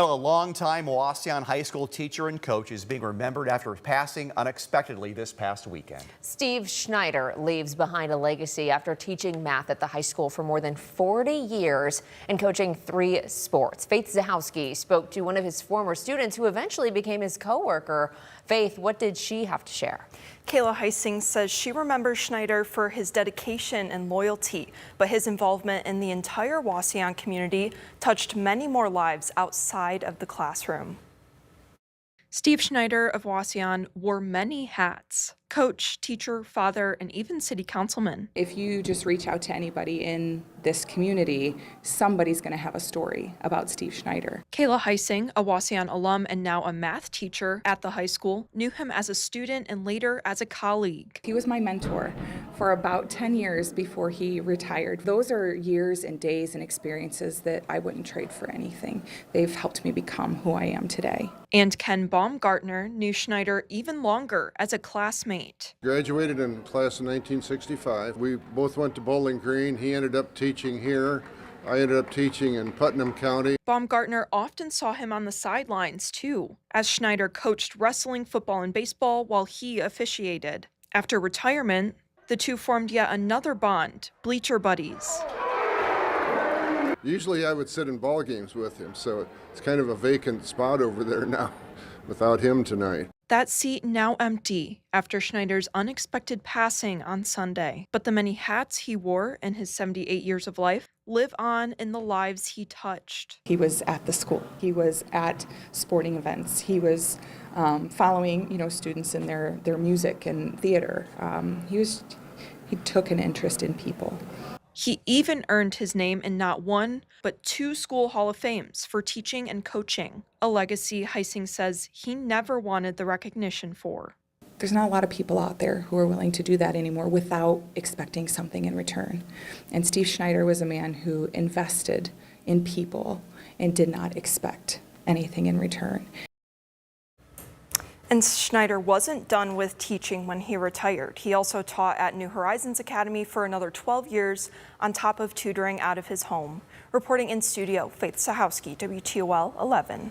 A longtime Wauseon High School teacher and coach is being remembered after passing unexpectedly this past weekend. Steve Schneider leaves behind a legacy after teaching math at the high school for more than 40 years and coaching 3 sports. Faith Zahowski spoke to one of his former students who eventually became his coworker. Faith, what did she have to share? Kayla Heising says she remembers Schneider for his dedication and loyalty, but his involvement in the entire Wauseon community touched many more lives outside of the classroom. Steve Schneider of Wauseon wore many hats: coach, teacher, father, and even city councilman. If you just reach out to anybody in this community, somebody's going to have a story about Steve Schneider. Kayla Heising, a Wauseon alum and now a math teacher at the high school, knew him as a student and later as a colleague. He was my mentor for about 10 years before he retired. Those are years and days and experiences that I wouldn't trade for anything. They've helped me become who I am today. And Ken Baumgartner knew Schneider even longer as a classmate. Graduated in class of 1965. We both went to Bowling Green. He ended up teaching here. I ended up teaching in Putnam County. Baumgartner often saw him on the sidelines too, as Schneider coached wrestling, football, and baseball while he officiated. After retirement, the two formed yet another bond, bleacher buddies. Usually I would sit in ball games with him, so it's kind of a vacant spot over there now without him tonight. That seat now empty after Schneider's unexpected passing on Sunday. But the many hats he wore in his 78 years of life live on in the lives he touched. He was at the school. He was at sporting events. He was following, students in their music and theater. He took an interest in people. He even earned his name in not one, but 2 school Hall of Fames for teaching and coaching, a legacy Heising says he never wanted the recognition for. There's not a lot of people out there who are willing to do that anymore without expecting something in return. And Steve Schneider was a man who invested in people and did not expect anything in return. And Schneider wasn't done with teaching when he retired. He also taught at New Horizons Academy for another 12 years on top of tutoring out of his home. Reporting in studio, Faith Zahowski, WTOL 11.